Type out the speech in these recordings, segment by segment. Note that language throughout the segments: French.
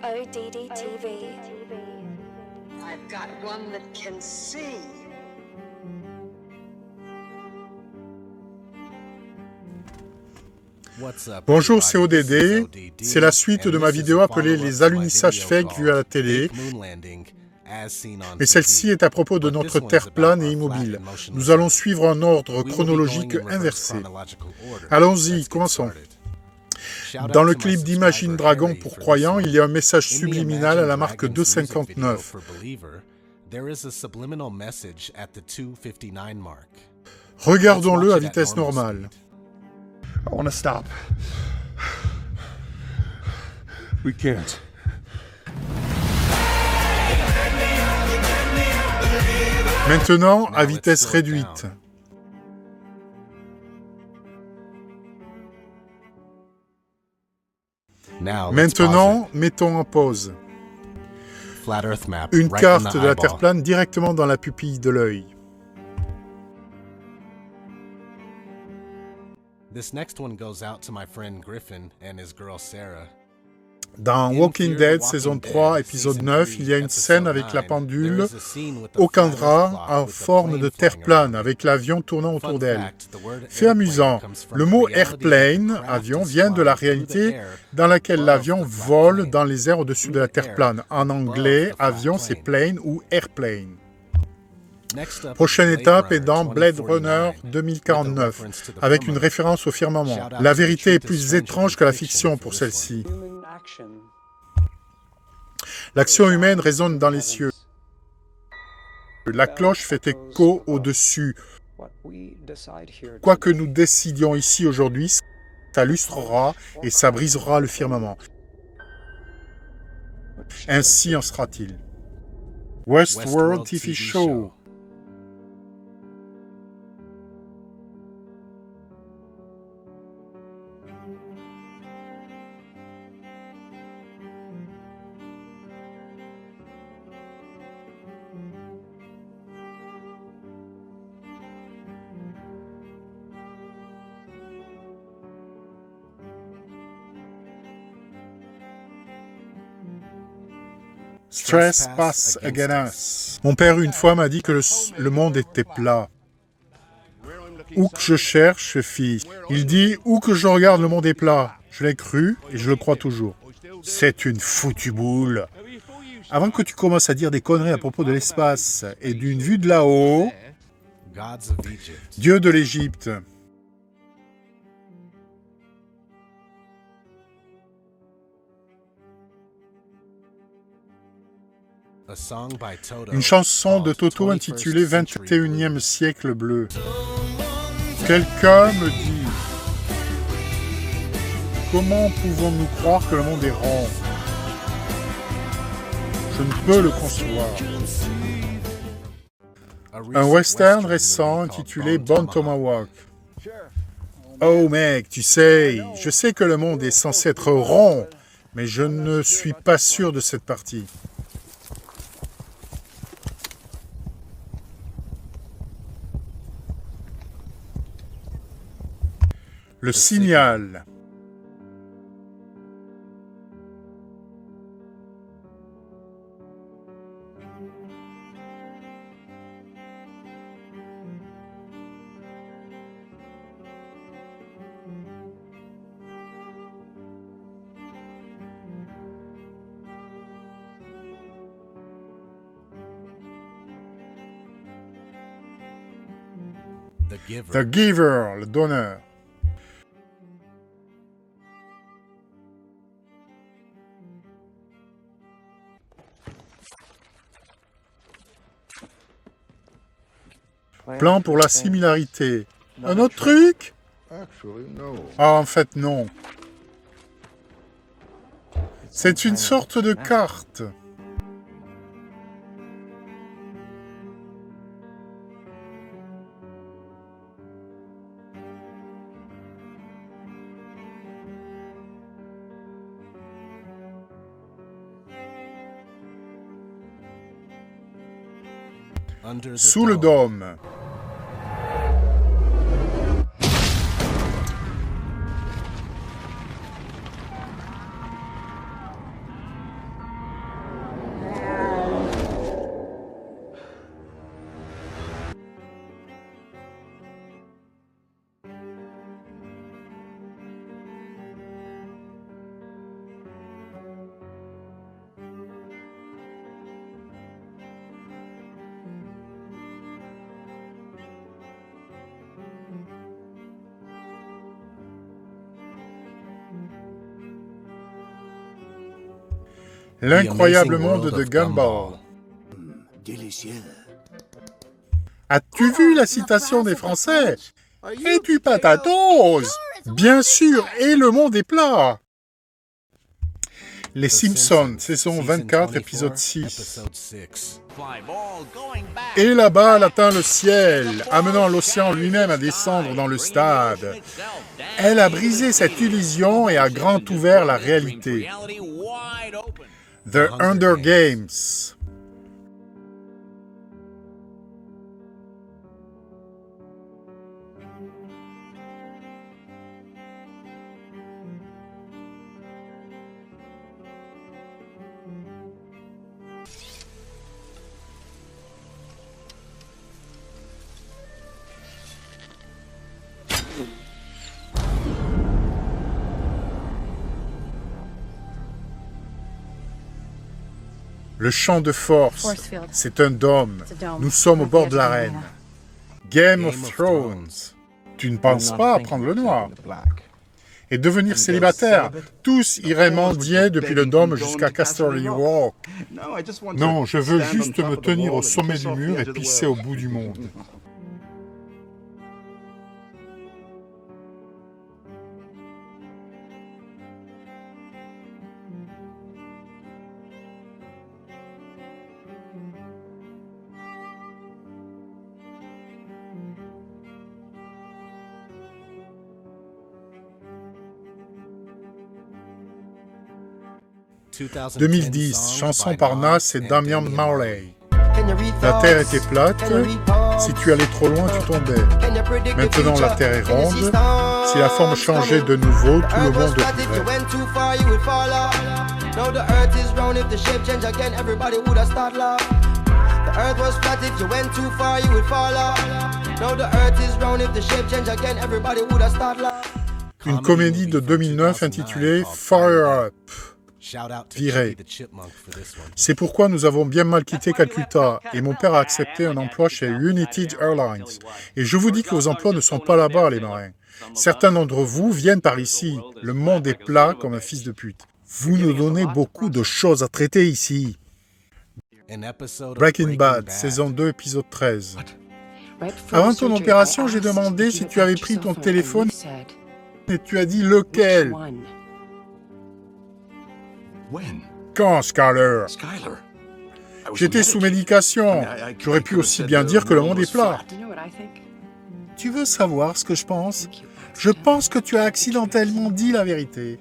ODD TV. I've got one that can see. Bonjour, c'est ODD. C'est la suite de ma vidéo appelée Les alunissages fake vus à la télé. Mais celle-ci est à propos de notre Terre plane et immobile. Nous allons suivre un ordre chronologique inversé. Allons-y, commençons. Dans le clip d'Imagine Dragon pour croyants, il y a un message subliminal à la marque 259. Regardons-le à vitesse normale. I want to stop. We can't. Maintenant, à vitesse réduite. Maintenant, mettons en pause. Une carte de la Terre plane directement dans la pupille de l'œil. Dans Walking Dead, saison 3, épisode 9, il y a une scène avec la pendule Okandra en forme de terre plane, avec l'avion tournant autour d'elle. Fait amusant, le mot airplane, avion, vient de la réalité dans laquelle l'avion vole dans les airs au-dessus de la terre plane. En anglais, avion, c'est plane ou airplane. Prochaine étape est dans Blade Runner 2049, avec une référence au firmament. La vérité est plus étrange que la fiction pour celle-ci. L'action humaine résonne dans les cieux. La cloche fait écho au-dessus. Quoi que nous décidions ici aujourd'hui, ça lustrera et ça brisera le firmament. Ainsi en sera-t-il. Westworld TV Show. Stress pass against us. Mon père une fois m'a dit que le monde était plat. Où que je cherche, fils. Il dit où que je regarde, le monde est plat. Je l'ai cru et je le crois toujours. C'est une foutue boule. Avant que tu commences à dire des conneries à propos de l'espace et d'une vue de là-haut, Dieu de l'Égypte. Une chanson de Toto intitulée 21e siècle bleu. Quelqu'un me dit: comment pouvons-nous croire que le monde est rond? Je ne peux le concevoir. Un western récent intitulé Bone Tomahawk. Oh mec, tu sais, je sais que le monde est censé être rond, mais je ne suis pas sûr de cette partie. Le signal. The Giver, le donneur. Plan pour la similarité. Un autre truc? Ah, en fait, non. C'est une sorte de carte. Sous le dôme. L'incroyable monde de Gumball. Délicieux. As-tu vu la citation des Français? Et du patatos? Bien sûr, et le monde est plat. Les Simpsons, saison 24, épisode 6. Et la balle atteint le ciel, amenant l'océan lui-même à descendre dans le stade. Elle a brisé cette illusion et a grand ouvert la réalité. The Hunger Games. Le champ de force, c'est un dôme. Nous sommes au bord de l'arène. Game of Thrones. Tu ne penses pas à prendre le noir et devenir célibataire. Tous iraient mendier depuis le dôme jusqu'à Casterly Walk. Non, je veux juste me tenir au sommet du mur et pisser au bout du monde. « 2010, chanson par Nas et Damian Marley. La Terre était plate, si tu allais trop loin, tu tombais. Maintenant, la Terre est ronde, si la forme changeait de nouveau, tout le monde vivrait. » Une comédie de 2009 intitulée Fire Up. Viré. C'est pourquoi nous avons bien mal quitté Calcutta et mon père a accepté un emploi chez United Airlines. Et je vous dis que vos emplois ne sont pas là-bas, les marins. Certains d'entre vous viennent par ici. Le monde est plat comme un fils de pute. Vous nous donnez beaucoup de choses à traiter ici. Breaking Bad, saison 2, épisode 13. Avant ton opération, j'ai demandé si tu avais pris ton téléphone et tu as dit lequel. Quand, Skyler? J'étais sous médication. J'aurais pu aussi bien dire que le monde est plat. Tu veux savoir ce que je pense? Je pense que tu as accidentellement dit la vérité.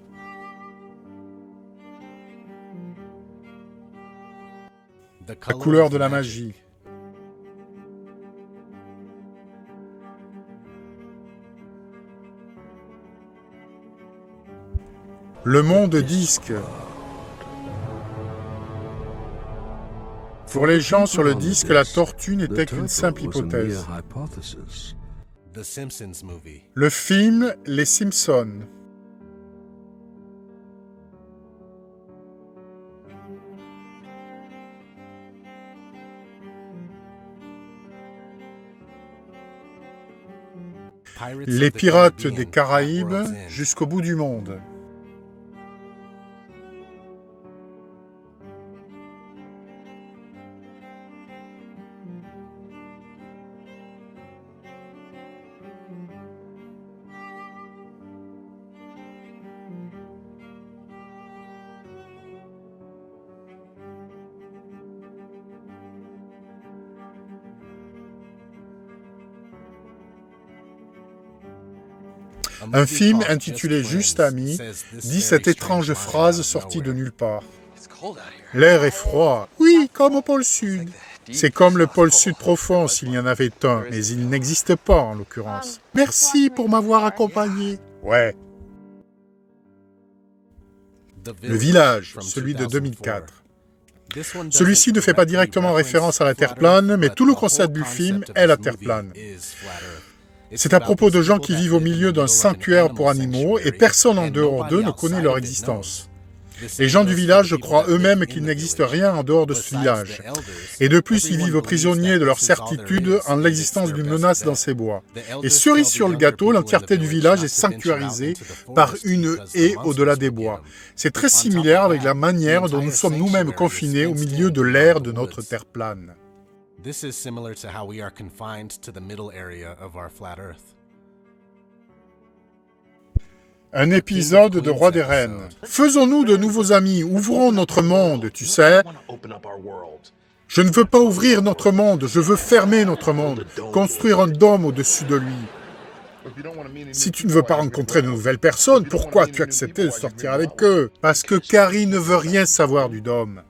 La couleur de la magie. Le monde disque. Pour les gens sur le disque, la tortue n'était qu'une simple hypothèse. Le film Les Simpsons. Les pirates des Caraïbes jusqu'au bout du monde. Un film intitulé Juste Amis dit cette étrange phrase sortie de nulle part. L'air est froid. Oui, comme au pôle Sud. C'est comme le pôle Sud profond s'il y en avait un, mais il n'existe pas en l'occurrence. Merci pour m'avoir accompagné. Ouais. Le village, celui de 2004. Celui-ci ne fait pas directement référence à la Terre plane, mais tout le concept du film est la Terre plane. C'est à propos de gens qui vivent au milieu d'un sanctuaire pour animaux et personne en dehors d'eux ne connaît leur existence. Les gens du village croient eux-mêmes qu'il n'existe rien en dehors de ce village. Et de plus, ils vivent prisonniers de leur certitude en l'existence d'une menace dans ces bois. Et cerise sur le gâteau, l'entièreté du village est sanctuarisée par une haie au-delà des bois. C'est très similaire avec la manière dont nous sommes nous-mêmes confinés au milieu de l'air de notre terre plane. This is similar to how we are confined to the middle area of our flat Earth. Un épisode de Roi des Reines. Faisons-nous de nouveaux amis, ouvrons notre monde, tu sais. Je ne veux pas ouvrir notre monde, je veux fermer notre monde, construire un dôme au-dessus de lui. Si tu ne veux pas rencontrer de nouvelles personnes, pourquoi as-tu accepté de sortir avec eux? Parce que Carrie ne veut rien savoir du dôme.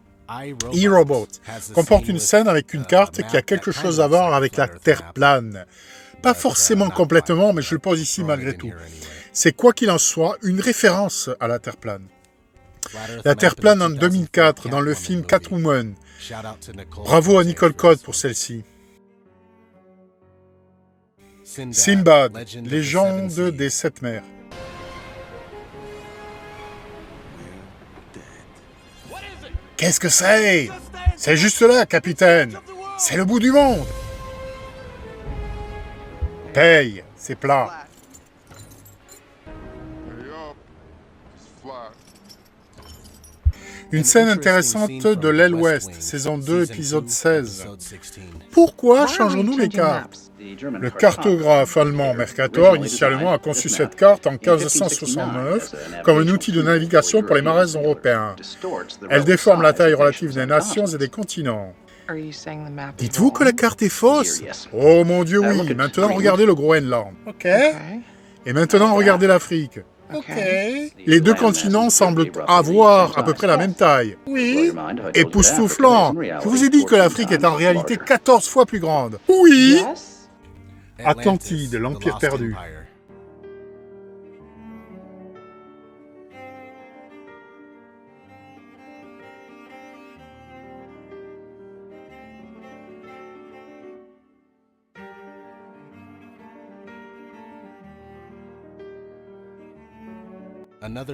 iRobot comporte une scène avec une carte qui a quelque chose à voir avec la Terre plane. Pas forcément complètement, mais je le pose ici malgré tout. C'est quoi qu'il en soit, une référence à la Terre plane. La Terre plane en 2004 dans le film Catwoman. Bravo à Nicole Code pour celle-ci. Sinbad, légende des sept mers. Qu'est-ce que c'est? C'est juste là, capitaine. C'est le bout du monde. Paye, c'est plat. Une scène intéressante de l'aile ouest, saison 2, épisode 16. Pourquoi changeons-nous les cartes? Le cartographe allemand Mercator, initialement, a conçu cette carte en 1569 comme un outil de navigation pour les marins européens. Elle déforme la taille relative des nations et des continents. Dites-vous que la carte est fausse? Oh mon Dieu, oui. Maintenant, regardez le Groenland. OK. Et maintenant, regardez l'Afrique. OK. Les deux continents semblent avoir à peu près la même taille. Oui. Époustouflant. Je vous ai dit que l'Afrique est en réalité 14 fois plus grande. Oui. Atlantide, l'Empire perdu.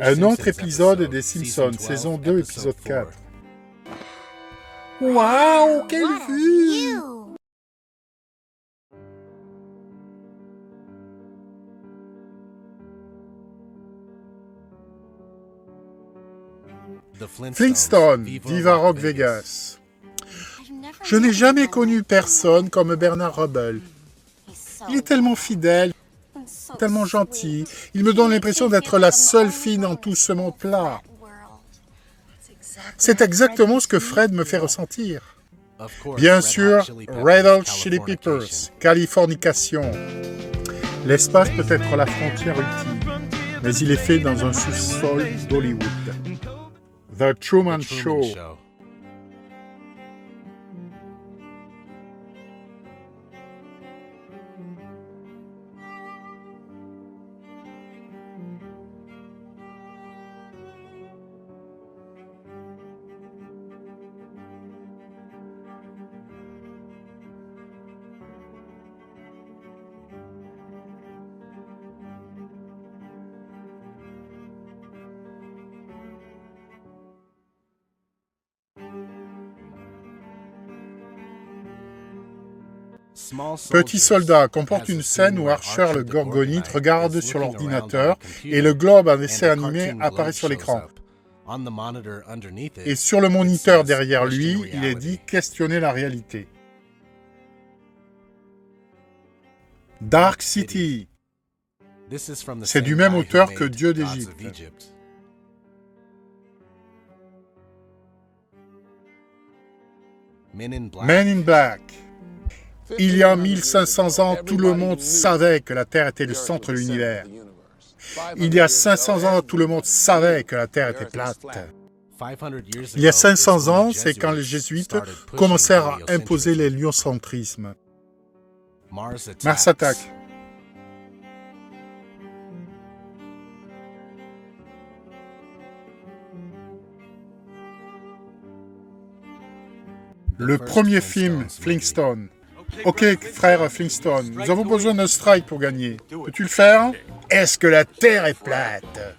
Un autre épisode des Simpsons, saison 2, épisode 4. Waouh, quelle vue! Flintstone, Viva Rock Vegas. Je n'ai jamais connu personne comme Bernard Rubble. Il est tellement fidèle, tellement gentil. Il me donne l'impression d'être la seule fille dans tout ce monde-là. C'est exactement ce que Fred me fait ressentir. Bien sûr, Red Hot Chili Peppers, Californication. L'espace peut être la frontière ultime, mais il est fait dans un sous-sol d'Hollywood. The Truman Show. Petit soldat comporte une scène où Archer le Gorgonite regarde sur l'ordinateur et le globe en dessin animé apparaît sur l'écran. Et sur le moniteur derrière lui, il est dit « Questionner la réalité ». Dark City. C'est du même auteur que Dieu d'Égypte. Men in Black. Il y a 1500 ans, tout le monde savait que la Terre était le centre de l'univers. Il y a 500 ans, tout le monde savait que la Terre était plate. Il y a 500 ans, c'est quand les jésuites commencèrent à imposer l'héliocentrisme. Mars Attack. Le premier film, Flintstone. Ok, frère Flintstone, nous avons besoin d'un strike pour gagner. Peux-tu le faire? Est-ce que la Terre est plate?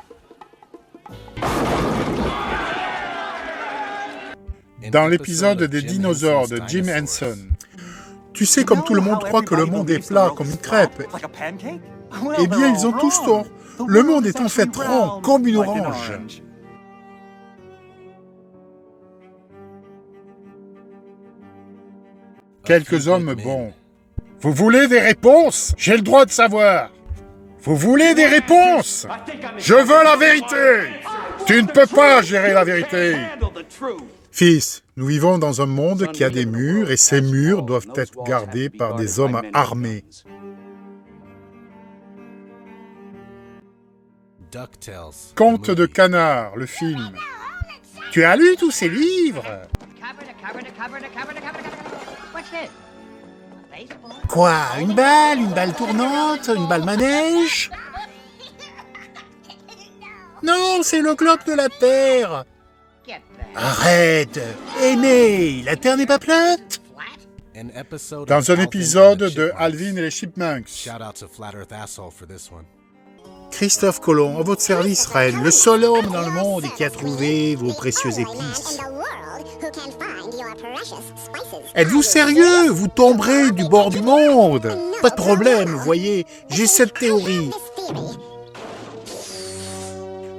dans l'épisode des dinosaures de Jim Henson. Tu sais, comme tout le monde croit que le monde est plat comme une crêpe. Eh bien, ils ont tous tort. Le monde est en fait rond comme une orange. Quelques hommes bons. Vous voulez des réponses? J'ai le droit de savoir. Vous voulez des réponses? Je veux la vérité. Tu ne peux pas gérer la vérité. Fils, nous vivons dans un monde qui a des murs et ces murs doivent être gardés par des hommes armés. Conte de canard, le film. Tu as lu tous ces livres? Quoi? Une balle tournante, une balle manège? Non, c'est le globe de la Terre. Arrête! Aimé, la Terre n'est pas plate? Dans un épisode de Alvin et les Chipmunks. Christophe Colomb, à votre service, reine, le seul homme dans le monde qui a trouvé vos précieuses épices. Êtes-vous sérieux? Vous tomberez du bord du monde. Pas de problème, vous voyez, j'ai cette théorie.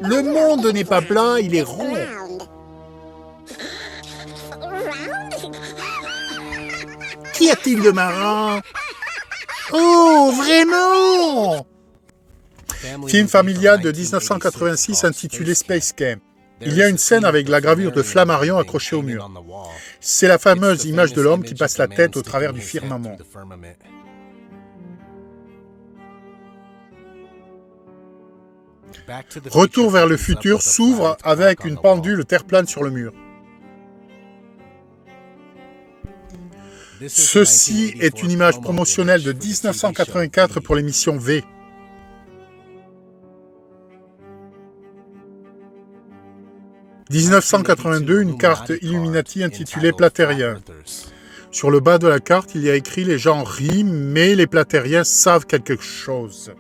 Le monde n'est pas plat, il est rond. Qu'y a-t-il de marrant? Oh, vraiment? Film familial de 1986 intitulé Space Camp. Il y a une scène avec la gravure de Flammarion accrochée au mur. C'est la fameuse image de l'homme qui passe la tête au travers du firmament. Retour vers le futur s'ouvre avec une pendule terre-plane sur le mur. Ceci est une image promotionnelle de 1984 pour l'émission V. « 1982, une carte Illuminati intitulée Platérien. Sur le bas de la carte, il y a écrit « Les gens rient, mais les Platériens savent quelque chose. »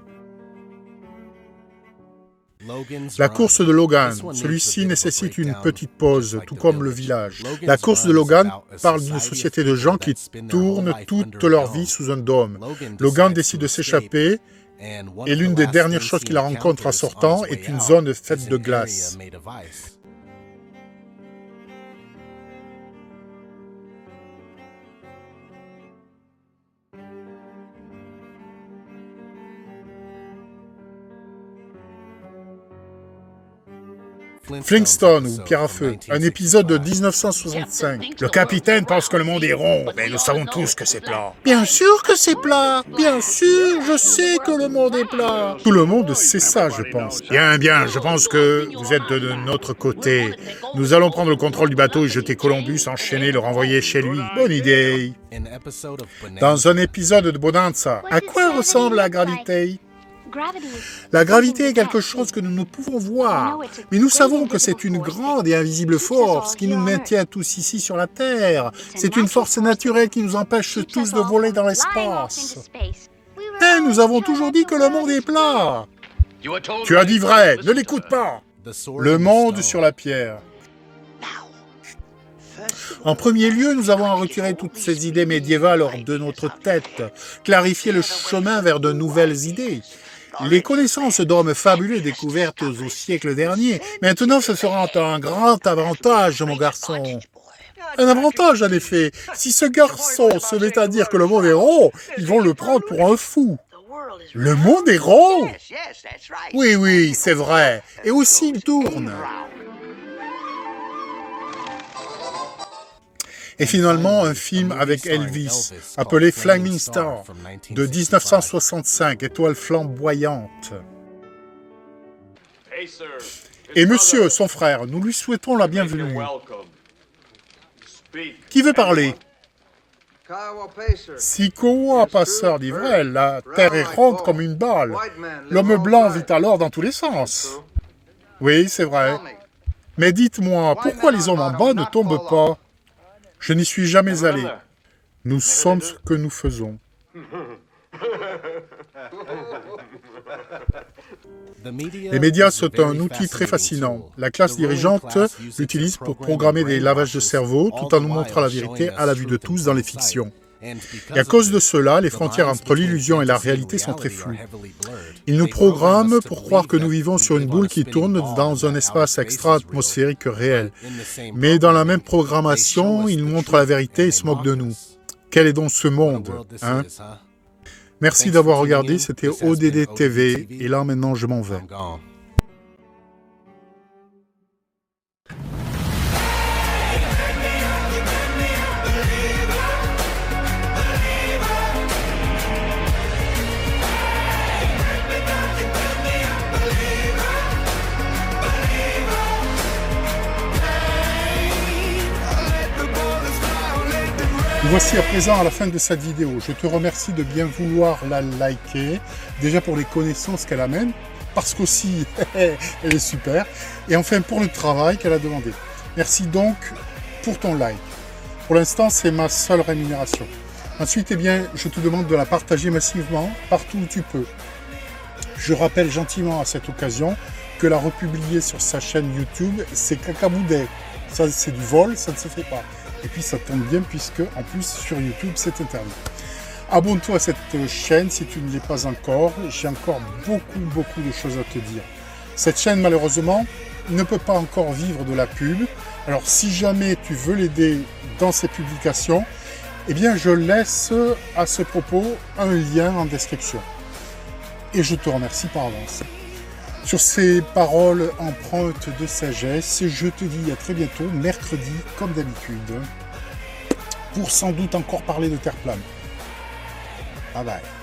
La course de Logan, celui-ci nécessite une petite pause, tout comme le village. La course de Logan parle d'une société de gens qui tournent toute leur vie sous un dôme. Logan décide de s'échapper, et l'une des dernières choses qu'il rencontre en sortant est une zone faite de glace. Flintstone ou Pierre à feu, un épisode de 1965. Le capitaine pense que le monde est rond, mais nous savons tous que c'est plat. Bien sûr que c'est plat. Bien sûr, je sais que le monde est plat. Tout le monde sait ça, je pense. Bien, je pense que vous êtes de notre côté. Nous allons prendre le contrôle du bateau et jeter Columbus, enchaîner, le renvoyer chez lui. Bonne idée. Dans un épisode de Bonanza, à quoi ressemble la gravité? La gravité est quelque chose que nous ne pouvons voir, mais nous savons que c'est une grande et invisible force qui nous maintient tous ici sur la Terre. C'est une force naturelle qui nous empêche tous de voler dans l'espace. Et nous avons toujours dit que le monde est plat. Tu as dit vrai, ne l'écoute pas. Le monde sur la pierre. En premier lieu, nous avons à retirer toutes ces idées médiévales hors de notre tête, clarifier le chemin vers de nouvelles idées. Les connaissances d'hommes fabuleux découvertes au siècle dernier, maintenant ce sera un grand avantage, mon garçon. Un avantage, en effet. Si ce garçon se met à dire que le monde est rond, ils vont le prendre pour un fou. Le monde est rond? Oui, c'est vrai. Et aussi il tourne. Et finalement, un film avec Elvis, appelé Flaming Star, de 1965, étoile flamboyante. Et monsieur, son frère, nous lui souhaitons la bienvenue. Qui veut parler? Si Koa passeur dit vrai, la terre est ronde comme une balle. L'homme blanc vit alors dans tous les sens. Oui, c'est vrai. Mais dites-moi, pourquoi les hommes en bas ne tombent pas? Je n'y suis jamais allé. Nous sommes ce que nous faisons. Les médias sont un outil très fascinant. La classe dirigeante l'utilise pour programmer des lavages de cerveau tout en nous montrant la vérité à la vue de tous dans les fictions. Et à cause de cela, les frontières entre l'illusion et la réalité sont très floues. Ils nous programment pour croire que nous vivons sur une boule qui tourne dans un espace extra-atmosphérique réel. Mais dans la même programmation, ils nous montrent la vérité et se moquent de nous. Quel est donc ce monde, hein? Merci d'avoir regardé, c'était ODD TV, et là maintenant je m'en vais. Voici à présent à la fin de cette vidéo. Je te remercie de bien vouloir la liker, déjà pour les connaissances qu'elle amène, parce qu'aussi elle est super, et enfin pour le travail qu'elle a demandé. Merci donc pour ton like. Pour l'instant, c'est ma seule rémunération. Ensuite, eh bien, je te demande de la partager massivement partout où tu peux. Je rappelle gentiment à cette occasion que la republier sur sa chaîne YouTube, c'est cacaboudet. Ça, c'est du vol, ça ne se fait pas. Et puis ça tombe bien puisque en plus sur YouTube c'est interdit. Abonne-toi à cette chaîne si tu ne l'es pas encore. J'ai encore beaucoup de choses à te dire. Cette chaîne malheureusement ne peut pas encore vivre de la pub. Alors si jamais tu veux l'aider dans ses publications, eh bien je laisse à ce propos un lien en description. Et je te remercie par avance. Sur ces paroles empreintes de sagesse, je te dis à très bientôt, mercredi, comme d'habitude, pour sans doute encore parler de Terre plane. Bye bye.